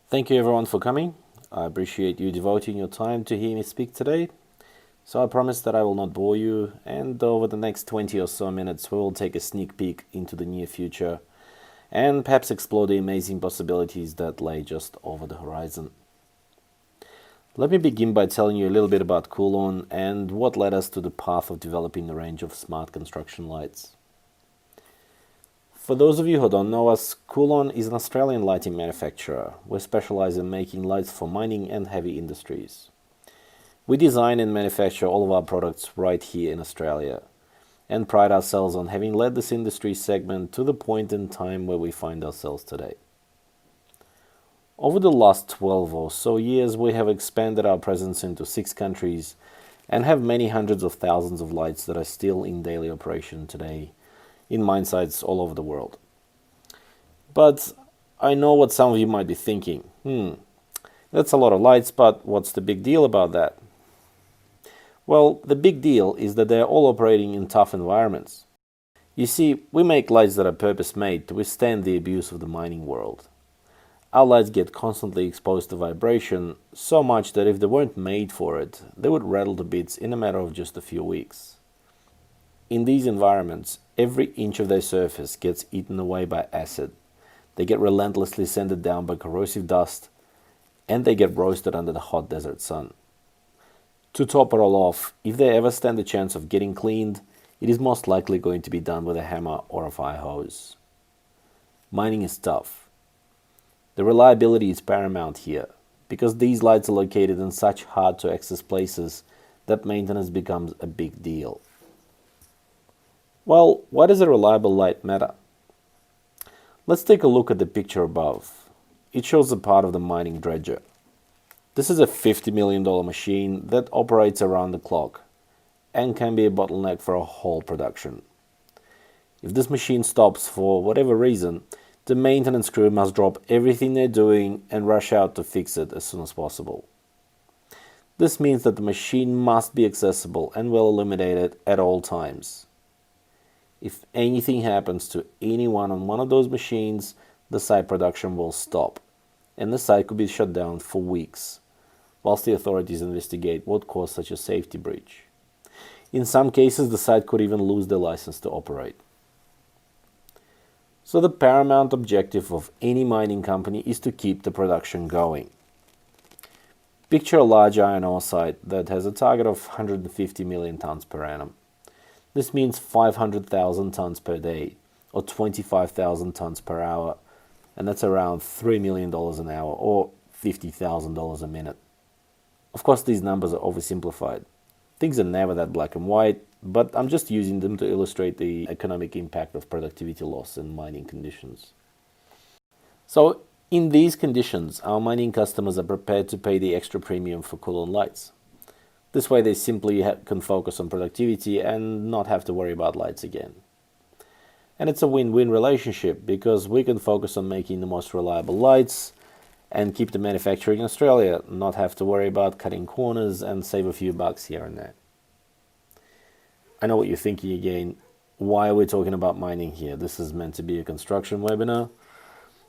Thank you everyone for coming. I appreciate you devoting your time to hear me speak today. So I promise that I will not bore you, and over the next 20 or so minutes we will take a sneak peek into the near future and perhaps explore the amazing possibilities that lay just over the horizon. Let me begin by telling you a little bit about Coolon and what led us to the path of developing a range of smart construction lights. For those of you who don't know us, Coolon is an Australian lighting manufacturer. We specialize in making lights for mining and heavy industries. We design and manufacture all of our products right here in Australia and pride ourselves on having led this industry segment to the point in time where we find ourselves today. Over the last 12 or so years, we have expanded our presence into 6 countries and have many hundreds of thousands of lights that are still in daily operation today in mine sites all over the world. But I know what some of you might be thinking. That's a lot of lights, but what's the big deal about that? Well, the big deal is that they're all operating in tough environments. You see, we make lights that are purpose-made to withstand the abuse of the mining world. Our lights get constantly exposed to vibration, so much that if they weren't made for it, they would rattle to bits in a matter of just a few weeks. In these environments, every inch of their surface gets eaten away by acid. They get relentlessly sanded down by corrosive dust, and they get roasted under the hot desert sun. To top it all off, if they ever stand a chance of getting cleaned, it is most likely going to be done with a hammer or a fire hose. Mining is tough. The reliability is paramount here, because these lights are located in such hard-to-access places that maintenance becomes a big deal. Well, why does a reliable light matter? Let's take a look at the picture above. It shows a part of the mining dredger. This is a $50 million machine that operates around the clock and can be a bottleneck for a whole production. If this machine stops for whatever reason, the maintenance crew must drop everything they're doing and rush out to fix it as soon as possible. This means that the machine must be accessible and well illuminated at all times. If anything happens to anyone on one of those machines, the site production will stop, and the site could be shut down for weeks, whilst the authorities investigate what caused such a safety breach. In some cases, the site could even lose their license to operate. So the paramount objective of any mining company is to keep the production going. Picture a large iron ore site that has a target of 150 million tons per annum. This means 500,000 tons per day, or 25,000 tons per hour, and that's around $3 million an hour, or $50,000 a minute. Of course, these numbers are oversimplified. Things are never that black and white, but I'm just using them to illustrate the economic impact of productivity loss in mining conditions. So, in these conditions, our mining customers are prepared to pay the extra premium for Coolon lights. This way they simply can focus on productivity and not have to worry about lights again. And it's a win-win relationship because we can focus on making the most reliable lights and keep the manufacturing in Australia, not have to worry about cutting corners and save a few bucks here and there. I know what you're thinking again. Why are we talking about mining here? This is meant to be a construction webinar.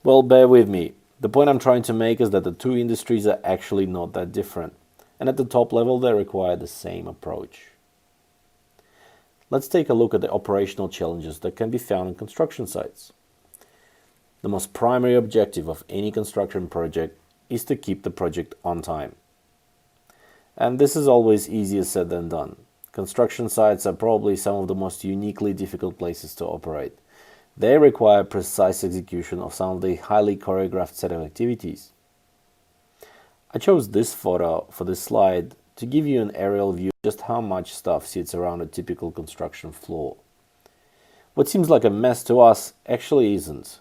Well, bear with me. The point I'm trying to make is that the two industries are actually not that different. And at the top level, they require the same approach. Let's take a look at the operational challenges that can be found in construction sites. The most primary objective of any construction project is to keep the project on time. And this is always easier said than done. Construction sites are probably some of the most uniquely difficult places to operate. They require precise execution of some of the highly choreographed set of activities. I chose this photo for this slide to give you an aerial view of just how much stuff sits around a typical construction floor. What seems like a mess to us actually isn't.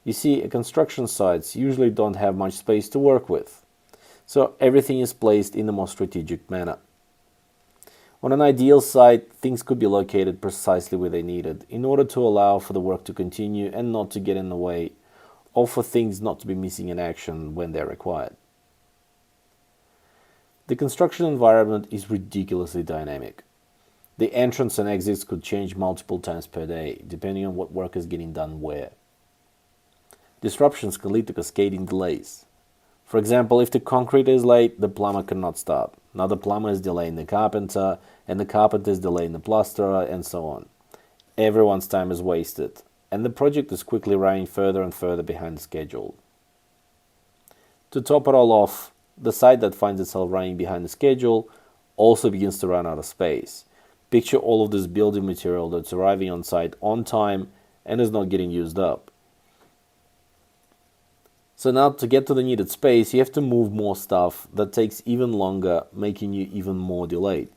You see, construction sites usually don't have much space to work with, so everything is placed in the most strategic manner. On an ideal site, things could be located precisely where they needed in order to allow for the work to continue and not to get in the way, or for things not to be missing in action when they're required. The construction environment is ridiculously dynamic. The entrance and exits could change multiple times per day, depending on what work is getting done where. Disruptions can lead to cascading delays. For example, if the concrete is late, the plumber cannot start. Now the plumber is delaying the carpenter, and the carpenter is delaying the plasterer, and so on. Everyone's time is wasted, and the project is quickly running further and further behind schedule. To top it all off, the site that finds itself running behind the schedule also begins to run out of space. Picture all of this building material that's arriving on site on time and is not getting used up. So now to get to the needed space, you have to move more stuff that takes even longer, making you even more delayed.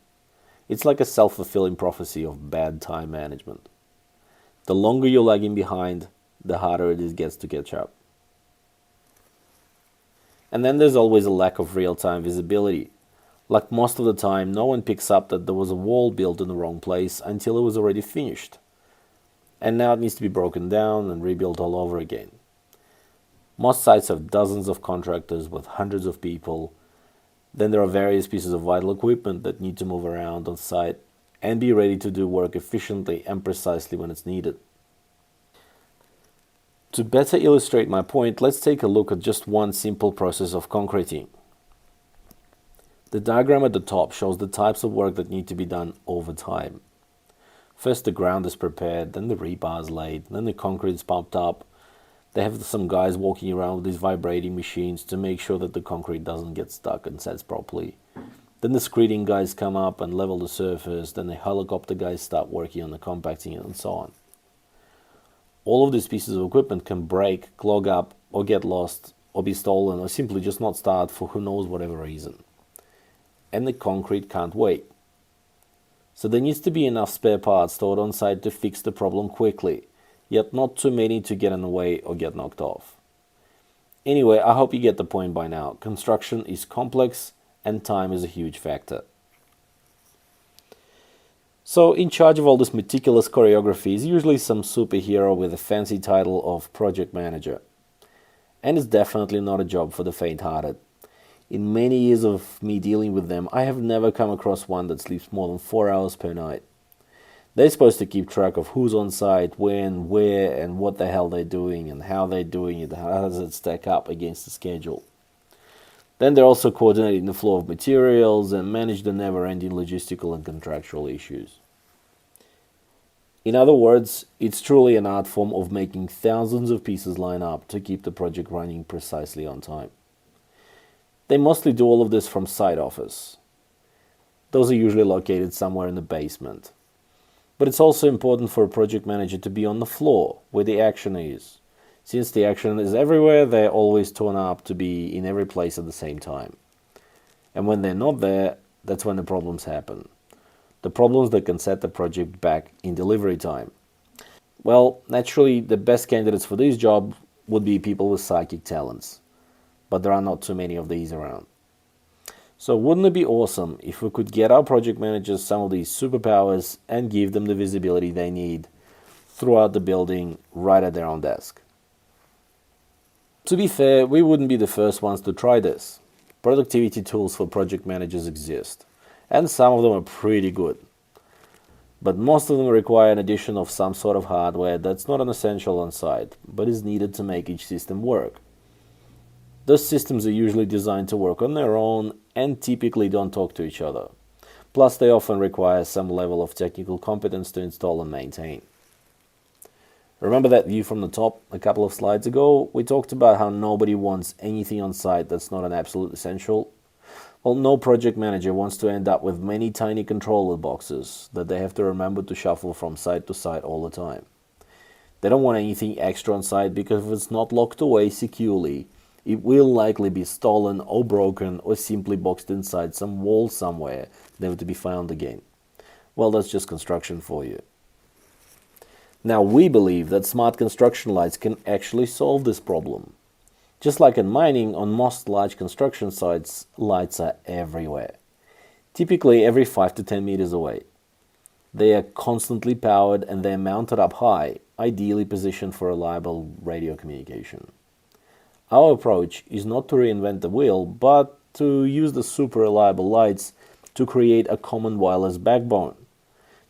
It's like a self-fulfilling prophecy of bad time management. The longer you're lagging behind, the harder it gets to catch up. And then there's always a lack of real-time visibility. Like most of the time, no one picks up that there was a wall built in the wrong place until it was already finished. And now it needs to be broken down and rebuilt all over again. Most sites have dozens of contractors with hundreds of people. Then there are various pieces of vital equipment that need to move around on site and be ready to do work efficiently and precisely when it's needed. To better illustrate my point, let's take a look at just one simple process of concreting. The diagram at the top shows the types of work that need to be done over time. First the ground is prepared, then the rebar is laid, then the concrete is pumped up. They have some guys walking around with these vibrating machines to make sure that the concrete doesn't get stuck and sets properly. Then the screeding guys come up and level the surface, then the helicopter guys start working on the compacting and so on. All of these pieces of equipment can break, clog up, or get lost, or be stolen, or simply just not start for who knows whatever reason. And the concrete can't wait. So there needs to be enough spare parts stored on site to fix the problem quickly, yet not too many to get in the way or get knocked off. Anyway, I hope you get the point by now. Construction is complex and time is a huge factor. So in charge of all this meticulous choreography is usually some superhero with a fancy title of project manager. And it's definitely not a job for the faint-hearted. In many years of me dealing with them, I have never come across one that sleeps more than 4 hours per night. They're supposed to keep track of who's on site, when, where, and what the hell they're doing, and how they're doing it, how does it stack up against the schedule. Then they're also coordinating the flow of materials and manage the never-ending logistical and contractual issues. In other words, it's truly an art form of making thousands of pieces line up to keep the project running precisely on time. They mostly do all of this from site office. Those are usually located somewhere in the basement. But it's also important for a project manager to be on the floor, where the action is. Since the action is everywhere, they're always torn up to be in every place at the same time. And when they're not there, that's when the problems happen. The problems that can set the project back in delivery time. Well, naturally, the best candidates for this job would be people with psychic talents. But there are not too many of these around. So wouldn't it be awesome if we could get our project managers some of these superpowers and give them the visibility they need throughout the building right at their own desk? To be fair, we wouldn't be the first ones to try this. Productivity tools for project managers exist, and some of them are pretty good. But most of them require an addition of some sort of hardware that's not an essential on site, but is needed to make each system work. Those systems are usually designed to work on their own and typically don't talk to each other. Plus, they often require some level of technical competence to install and maintain. Remember that view from the top a couple of slides ago? We talked about how nobody wants anything on site that's not an absolute essential. Well, no project manager wants to end up with many tiny controller boxes that they have to remember to shuffle from site to site all the time. They don't want anything extra on site because if it's not locked away securely, it will likely be stolen or broken or simply boxed inside some wall somewhere, never to be found again. Well, that's just construction for you. Now, we believe that smart construction lights can actually solve this problem. Just like in mining, on most large construction sites, lights are everywhere. Typically every 5 to 10 meters away. They are constantly powered and they're mounted up high, ideally positioned for reliable radio communication. Our approach is not to reinvent the wheel, but to use the super reliable lights to create a common wireless backbone.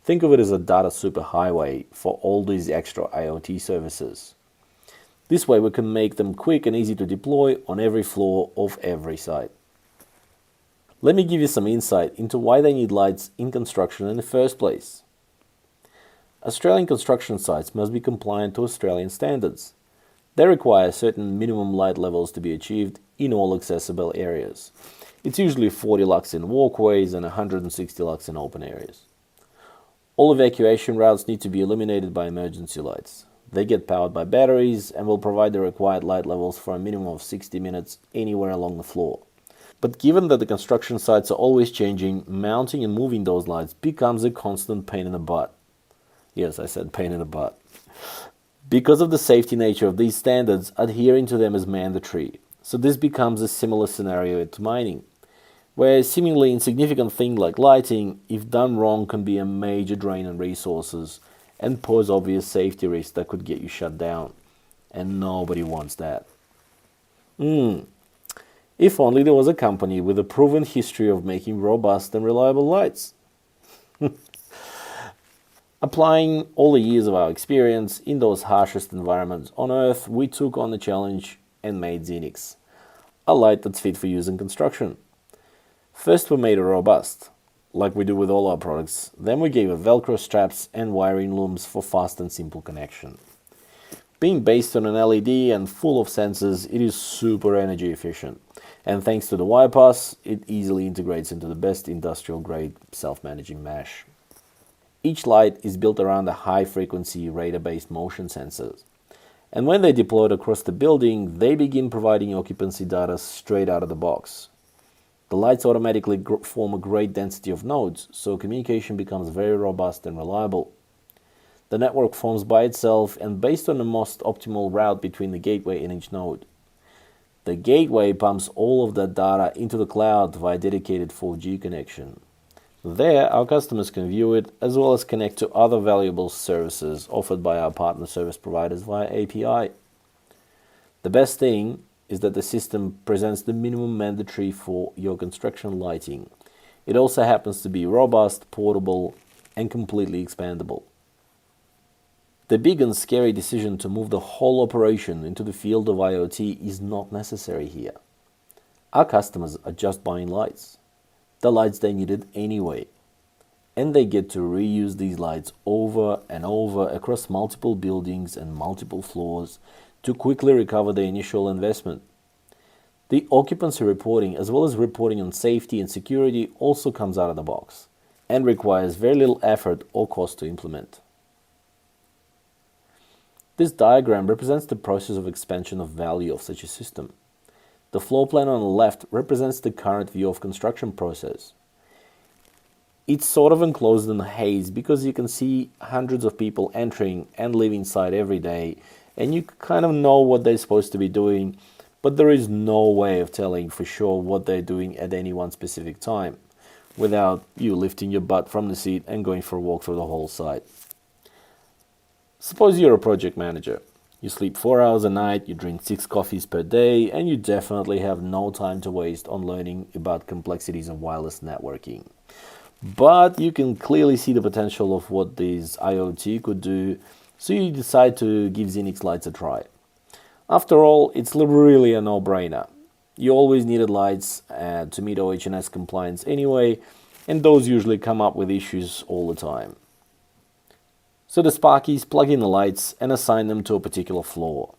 Think of it as a data superhighway for all these extra IoT services. This way we can make them quick and easy to deploy on every floor of every site. Let me give you some insight into why they need lights in construction in the first place. Australian construction sites must be compliant to Australian standards. They require certain minimum light levels to be achieved in all accessible areas. It's usually 40 lux in walkways and 160 lux in open areas. All evacuation routes need to be illuminated by emergency lights. They get powered by batteries and will provide the required light levels for a minimum of 60 minutes anywhere along the floor. But given that the construction sites are always changing, mounting and moving those lights becomes a constant pain in the butt. Yes, I said pain in the butt. Because of the safety nature of these standards, adhering to them is mandatory. So this becomes a similar scenario to mining, where a seemingly insignificant thing like lighting, if done wrong, can be a major drain on resources and pose obvious safety risks that could get you shut down. And nobody wants that. If only there was a company with a proven history of making robust and reliable lights. Applying all the years of our experience in those harshest environments on Earth, we took on the challenge and made XINIX, a light that's fit for use in construction. First we made it robust, like we do with all our products. Then we gave it Velcro straps and wiring looms for fast and simple connection. Being based on an LED and full of sensors, it is super energy efficient. And thanks to the Wirepas, it easily integrates into the best industrial grade self-managing mesh. Each light is built around a high-frequency radar-based motion sensors. And when they're deployed across the building, they begin providing occupancy data straight out of the box. The lights automatically form a great density of nodes, so communication becomes very robust and reliable. The network forms by itself and based on the most optimal route between the gateway and each node. The gateway pumps all of that data into the cloud via dedicated 4G connection. There, our customers can view it as well as connect to other valuable services offered by our partner service providers via API. The best thing is that the system presents the minimum mandatory for your construction lighting. It also happens to be robust, portable, and completely expandable. The big and scary decision to move the whole operation into the field of IoT is not necessary here. Our customers are just buying lights. The lights they needed anyway. And they get to reuse these lights over and over across multiple buildings and multiple floors to quickly recover their initial investment. The occupancy reporting as well as reporting on safety and security also comes out of the box and requires very little effort or cost to implement. This diagram represents the process of expansion of value of such a system. The floor plan on the left represents the current view of construction process. It's sort of enclosed in a haze because you can see hundreds of people entering and leaving inside every day, and you kind of know what they're supposed to be doing, but there is no way of telling for sure what they're doing at any one specific time without you lifting your butt from the seat and going for a walk through the whole site. Suppose you're a project manager. You sleep 4 hours a night, you drink 6 coffees per day, and you definitely have no time to waste on learning about complexities of wireless networking. But you can clearly see the potential of what this IoT could do, so you decide to give XINIX lights a try. After all, it's really a no-brainer. You always needed lights to meet OH&S compliance anyway, and those usually come up with issues all the time. So the Sparkies plug in the lights and assign them to a particular floor.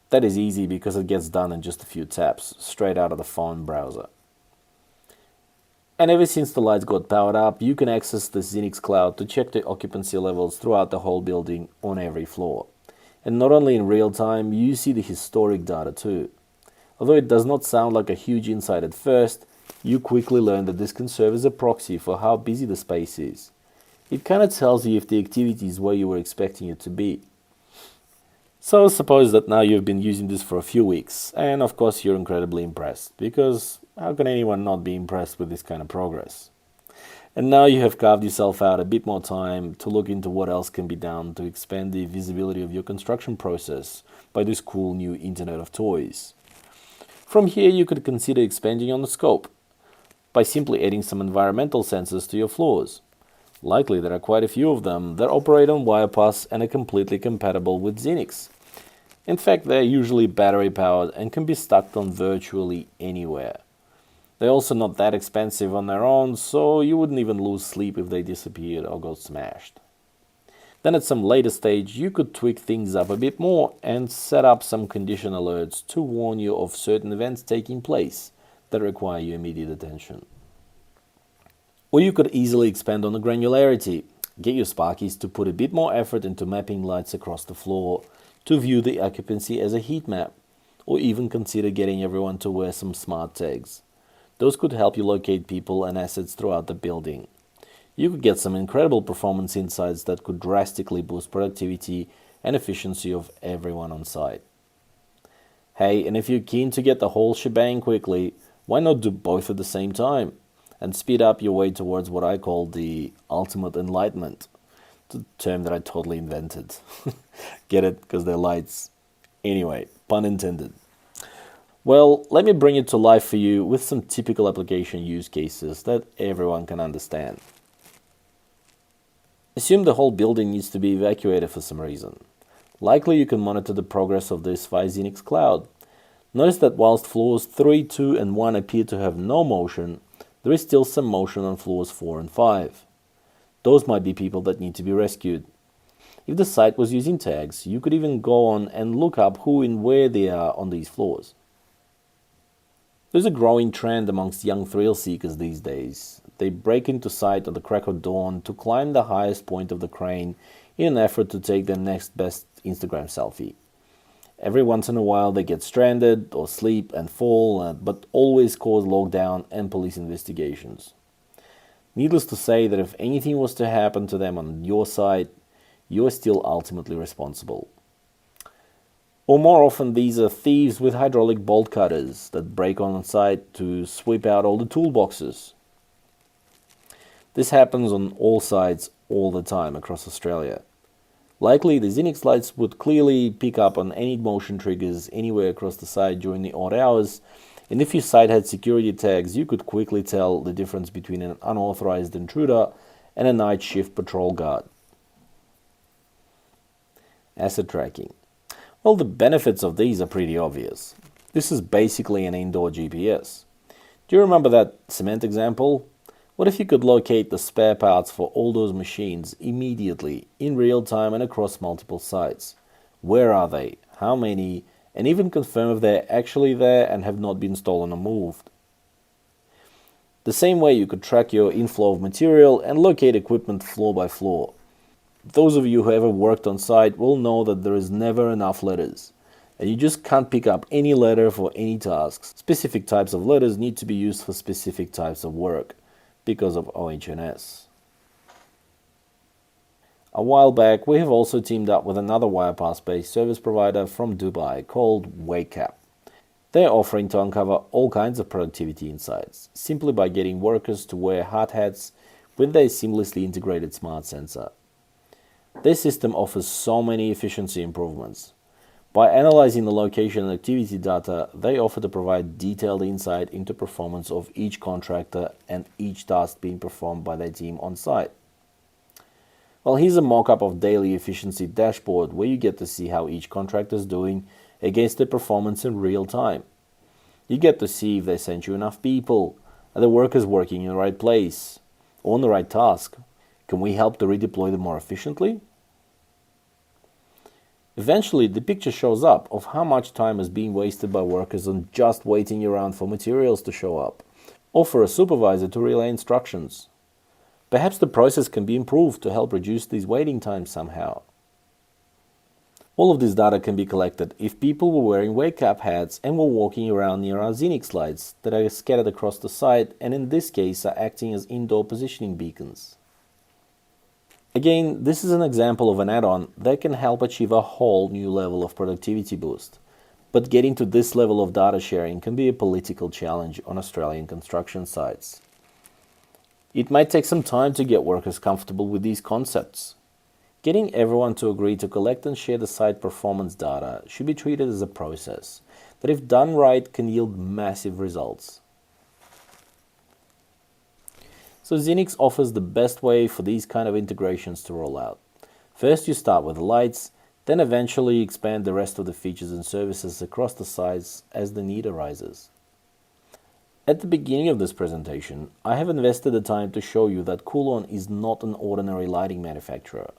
That is easy because it gets done in just a few taps, straight out of the phone browser. And ever since the lights got powered up, you can access the XINIX cloud to check the occupancy levels throughout the whole building on every floor. And not only in real time, you see the historic data too. Although it does not sound like a huge insight at first, you quickly learn that this can serve as a proxy for how busy the space is. It kind of tells you if the activity is where you were expecting it to be. So suppose that now you've been using this for a few weeks, and of course you're incredibly impressed, because how can anyone not be impressed with this kind of progress? And now you have carved yourself out a bit more time to look into what else can be done to expand the visibility of your construction process by this cool new Internet of Toys. From here you could consider expanding on the scope by simply adding some environmental sensors to your floors. Likely there are quite a few of them that operate on Wirepas and are completely compatible with XINIX. In fact, they're usually battery powered and can be stuck on virtually anywhere. They're also not that expensive on their own, so you wouldn't even lose sleep if they disappeared or got smashed. Then at some later stage, you could tweak things up a bit more and set up some condition alerts to warn you of certain events taking place that require your immediate attention. Or you could easily expand on the granularity. Get your Sparkies to put a bit more effort into mapping lights across the floor to view the occupancy as a heat map, or even consider getting everyone to wear some smart tags. Those could help you locate people and assets throughout the building. You could get some incredible performance insights that could drastically boost productivity and efficiency of everyone on site. Hey, and if you're keen to get the whole shebang quickly, why not do both at the same time and speed up your way towards what I call the ultimate enlightenment? It's a term that I totally invented. Get it? Because they're lights. Anyway, pun intended. Well, let me bring it to life for you with some typical application use cases that everyone can understand. Assume the whole building needs to be evacuated for some reason. Likely you can monitor the progress of this via XINIX Cloud. Notice that whilst floors 3, 2 and 1 appear to have no motion, there is still some motion on floors 4 and 5. Those might be people that need to be rescued. If the site was using tags, you could even go on and look up who and where they are on these floors. There's a growing trend amongst young thrill seekers these days. They break into sight at the crack of dawn to climb the highest point of the crane in an effort to take their next best Instagram selfie. Every once in a while they get stranded or sleep and fall, but always cause lockdown and police investigations. Needless to say that if anything was to happen to them on your site, you are still ultimately responsible. Or more often, these are thieves with hydraulic bolt cutters that break on site to sweep out all the toolboxes. This happens on all sites all the time across Australia. Likely, the XINIX lights would clearly pick up on any motion triggers anywhere across the site during the odd hours, and if your site had security tags, you could quickly tell the difference between an unauthorized intruder and a night shift patrol guard. Asset tracking. Well, the benefits of these are pretty obvious. This is basically an indoor GPS. Do you remember that cement example? What if you could locate the spare parts for all those machines immediately, in real time and across multiple sites? Where are they? How many? And even confirm if they're actually there and have not been stolen or moved. The same way you could track your inflow of material and locate equipment floor by floor. Those of you who ever worked on site will know that there is never enough letters, and you just can't pick up any letter for any tasks. Specific types of letters need to be used for specific types of work, because of OH&S. A while back, we have also teamed up with another Wirepas-based service provider from Dubai called WakeUp. They're offering to uncover all kinds of productivity insights, simply by getting workers to wear hard hats with their seamlessly integrated smart sensor. This system offers so many efficiency improvements. By analyzing the location and activity data, they offer to provide detailed insight into performance of each contractor and each task being performed by their team on site. Well, here's a mock-up of daily efficiency dashboard where you get to see how each contractor is doing against their performance in real time. You get to see if they sent you enough people, are the workers working in the right place, or on the right task. Can we help to redeploy them more efficiently? Eventually, the picture shows up of how much time is being wasted by workers on just waiting around for materials to show up, or for a supervisor to relay instructions. Perhaps the process can be improved to help reduce these waiting times somehow. All of this data can be collected if people were wearing wake-up hats and were walking around near our XINIX lights that are scattered across the site and in this case are acting as indoor positioning beacons. Again, this is an example of an add-on that can help achieve a whole new level of productivity boost. But getting to this level of data sharing can be a political challenge on Australian construction sites. It might take some time to get workers comfortable with these concepts. Getting everyone to agree to collect and share the site performance data should be treated as a process that, if done right, can yield massive results. So XINIX offers the best way for these kind of integrations to roll out. First you start with the lights, then eventually expand the rest of the features and services across the sites as the need arises. At the beginning of this presentation, I have invested the time to show you that Coolon is not an ordinary lighting manufacturer.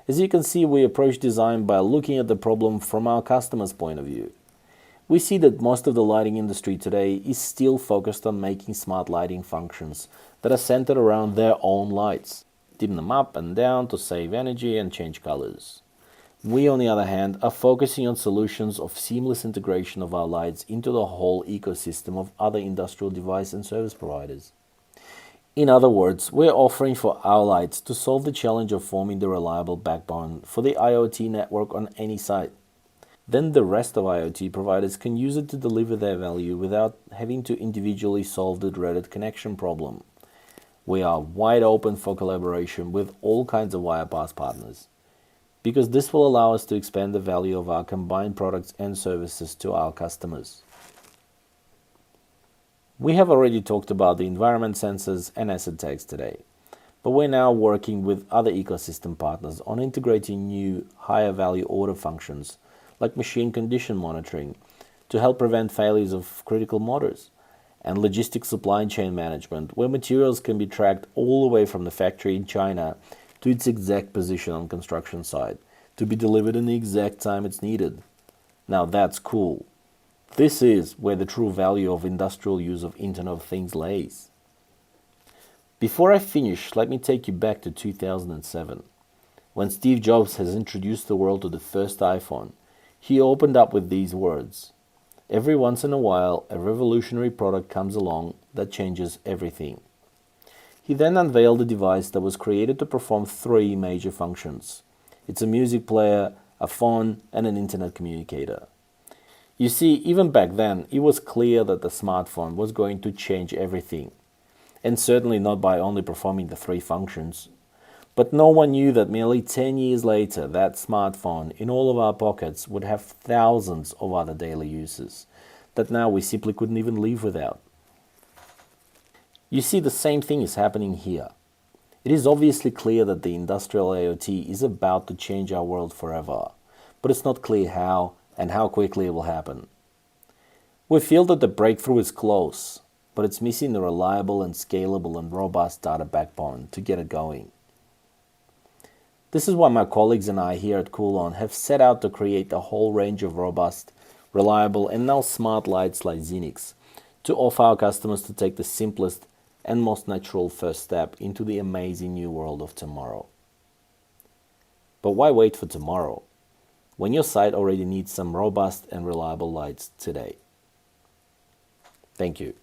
As you can see, we approach design by looking at the problem from our customer's point of view. We see that most of the lighting industry today is still focused on making smart lighting functions that are centered around their own lights. Dim them up and down to save energy and change colors. We, on the other hand, are focusing on solutions of seamless integration of our lights into the whole ecosystem of other industrial device and service providers. In other words, we're offering for our lights to solve the challenge of forming the reliable backbone for the IoT network on any site. Then the rest of IoT providers can use it to deliver their value without having to individually solve the dreaded connection problem. We are wide open for collaboration with all kinds of Wirepas partners, because this will allow us to expand the value of our combined products and services to our customers. We have already talked about the environment sensors and asset tags today, but we're now working with other ecosystem partners on integrating new, higher value order functions like machine condition monitoring to help prevent failures of critical motors, and logistic supply chain management, where materials can be tracked all the way from the factory in China to its exact position on construction site, to be delivered in the exact time it's needed. Now that's cool. This is where the true value of industrial use of Internet of Things lays. Before I finish, let me take you back to 2007. When Steve Jobs has introduced the world to the first iPhone, he opened up with these words: "Every once in a while, a revolutionary product comes along that changes everything." He then unveiled a device that was created to perform three major functions. It's a music player, a phone, and an internet communicator. You see, even back then, it was clear that the smartphone was going to change everything, and certainly not by only performing the three functions. But no one knew that merely 10 years later, that smartphone in all of our pockets would have thousands of other daily uses that now we simply couldn't even live without. You see, the same thing is happening here. It is obviously clear that the industrial IoT is about to change our world forever, but it's not clear how and how quickly it will happen. We feel that the breakthrough is close, but it's missing the reliable and scalable and robust data backbone to get it going. This is why my colleagues and I here at Coolon have set out to create a whole range of robust, reliable, and now smart lights like XINIX to offer our customers to take the simplest and most natural first step into the amazing new world of tomorrow. But why wait for tomorrow, when your site already needs some robust and reliable lights today? Thank you.